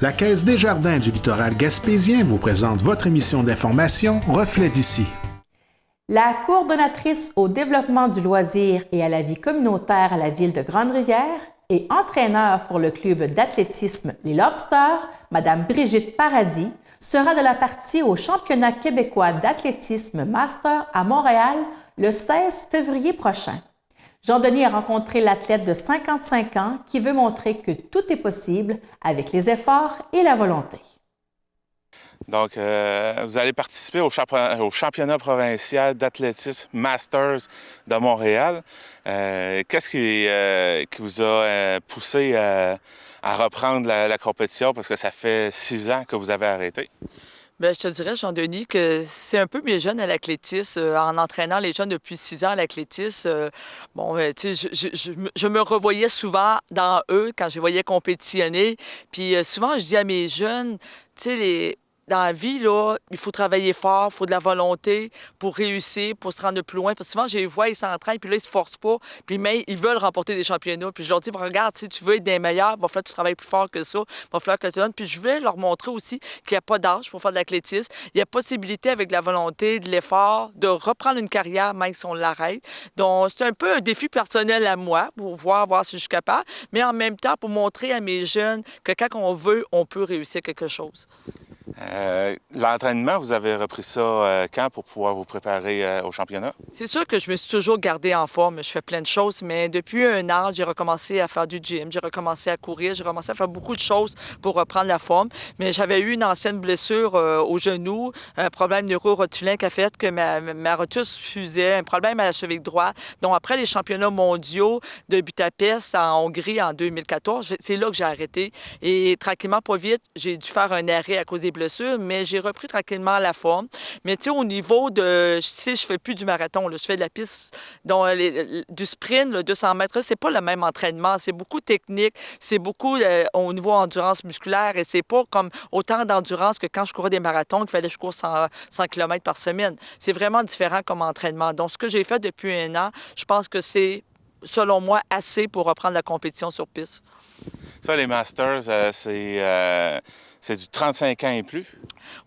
La Caisse des Jardins du littoral gaspésien vous présente votre émission d'information Reflet d'ici. La coordonnatrice au développement du loisir et à la vie communautaire à la ville de Grande-Rivière et entraîneur pour le club d'athlétisme Les Lobsters, Mme Brigitte Paradis, sera de la partie au championnat québécois d'athlétisme Master à Montréal le 16 février prochain. Jean-Denis a rencontré l'athlète de 55 ans qui veut montrer que tout est possible avec les efforts et la volonté. Donc, vous allez participer au championnat provincial d'athlétisme Masters de Montréal. Qu'est-ce qui vous a poussé à reprendre la compétition? Parce que ça fait 6 ans que vous avez arrêté. Bien, je te dirais, Jean-Denis, que c'est un peu mes jeunes à l'athlétisme. En entraînant les jeunes depuis 6 ans à l'athlétisme, tu sais, je me revoyais souvent dans eux quand je les voyais compétitionner. Puis souvent, je dis à mes jeunes, tu sais, dans la vie, là, il faut travailler fort, il faut de la volonté pour réussir, pour se rendre plus loin. Parce que souvent, je les vois, ils s'entraînent, puis là, ils se forcent pas. Puis mais ils veulent remporter des championnats. Puis je leur dis, regarde, si tu veux être des meilleurs, il va falloir que tu travailles plus fort que ça. Il va falloir que tu donnes. Puis je vais leur montrer aussi qu'il n'y a pas d'âge pour faire de l'athlétisme. Il y a possibilité, avec de la volonté, de l'effort, de reprendre une carrière, même si on l'arrête. Donc, c'est un peu un défi personnel à moi pour voir si je suis capable. Mais en même temps, pour montrer à mes jeunes que quand on veut, on peut réussir quelque chose. L'entraînement, vous avez repris ça quand pour pouvoir vous préparer au championnat? C'est sûr que je me suis toujours gardée en forme. Je fais plein de choses, mais depuis 1 an, j'ai recommencé à faire du gym, j'ai recommencé à courir, j'ai recommencé à faire beaucoup de choses pour reprendre la forme. Mais j'avais eu une ancienne blessure au genou, un problème neuro-rotulin qui a fait que ma rotule fusait, un problème à la cheville droite. Donc après les championnats mondiaux de Budapest en Hongrie en 2014, c'est là que j'ai arrêté. Et tranquillement, pas vite, j'ai dû faire un arrêt à cause des blessures, mais j'ai repris tranquillement la forme. Mais tu sais, au niveau de... je fais plus du marathon, là, je fais de la piste, donc, du sprint, le 200 mètres, c'est pas le même entraînement. C'est beaucoup technique, c'est beaucoup au niveau endurance musculaire et c'est pas comme autant d'endurance que quand je courais des marathons, qu'il fallait que je cours 100 km par semaine. C'est vraiment différent comme entraînement. Donc, ce que j'ai fait depuis 1 an, je pense que c'est, selon moi, assez pour reprendre la compétition sur piste. Ça, les Masters, c'est du 35 ans et plus?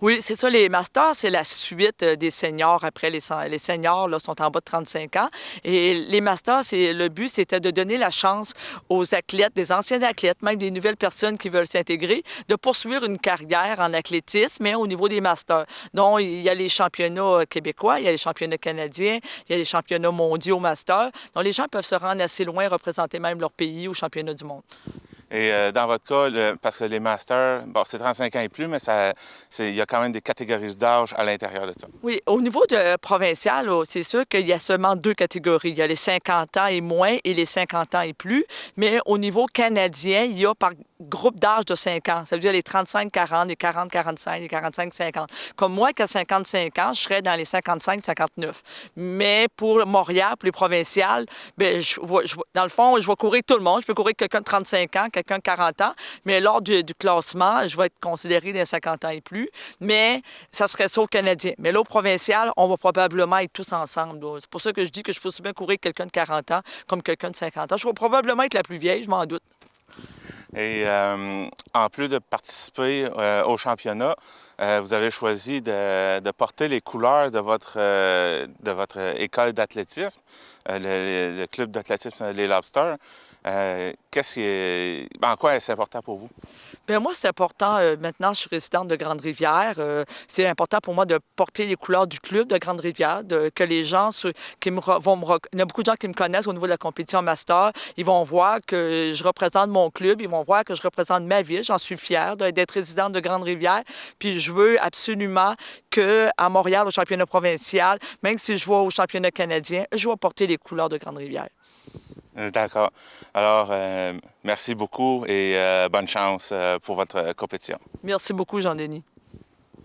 Oui, c'est ça. Les Masters, c'est la suite des seniors. Après, les seniors là, sont en bas de 35 ans. Et les Masters, le but, c'était de donner la chance aux athlètes, des anciens athlètes, même des nouvelles personnes qui veulent s'intégrer, de poursuivre une carrière en athlétisme, mais au niveau des Masters. Donc, il y a les championnats québécois, il y a les championnats canadiens, il y a les championnats mondiaux Masters. Donc, les gens peuvent se rendre assez loin, représenter même leur pays au championnat du monde. Et dans votre cas, parce que les Masters, bon, c'est 35 ans et plus, mais il y a quand même des catégories d'âge à l'intérieur de ça. Oui, au niveau de provincial, là, c'est sûr qu'il y a seulement 2 catégories. Il y a les 50 ans et moins et les 50 ans et plus. Mais au niveau canadien, il y a par groupe d'âge de 5 ans. Ça veut dire les 35-40, les 40-45, les 45-50. Comme moi, qui a 55 ans, je serais dans les 55-59. Mais pour Montréal, pour les provinciales, bien, dans le fond, je vais courir tout le monde. Je peux courir quelqu'un de 35 ans, quelqu'un de 40 ans. Mais lors du classement, je vais être considéré des 50 ans et plus. Mais ça serait ça au Canadien. Mais là, au provincial, on va probablement être tous ensemble. Là. C'est pour ça que je dis que je peux aussi bien courir quelqu'un de 40 ans comme quelqu'un de 50 ans. Je vais probablement être la plus vieille, je m'en doute. Et en plus de participer au championnat, vous avez choisi de porter les couleurs de votre école d'athlétisme, le club d'athlétisme Les Lobsters. En quoi est-ce important pour vous? Bien, moi, c'est important. Maintenant, je suis résidente de Grande-Rivière. C'est important pour moi de porter les couleurs du club de Grande-Rivière, que les gens il y a beaucoup de gens qui me connaissent au niveau de la compétition master. Ils vont voir que je représente mon club. Ils vont voir que je représente ma ville. J'en suis fière d'être résidente de Grande-Rivière. Puis je veux absolument qu'à Montréal, au championnat provincial, même si je vais au championnat canadien, je vais porter les couleurs de Grande-Rivière. D'accord. Alors, merci beaucoup et bonne chance pour votre compétition. Merci beaucoup, Jean-Denis.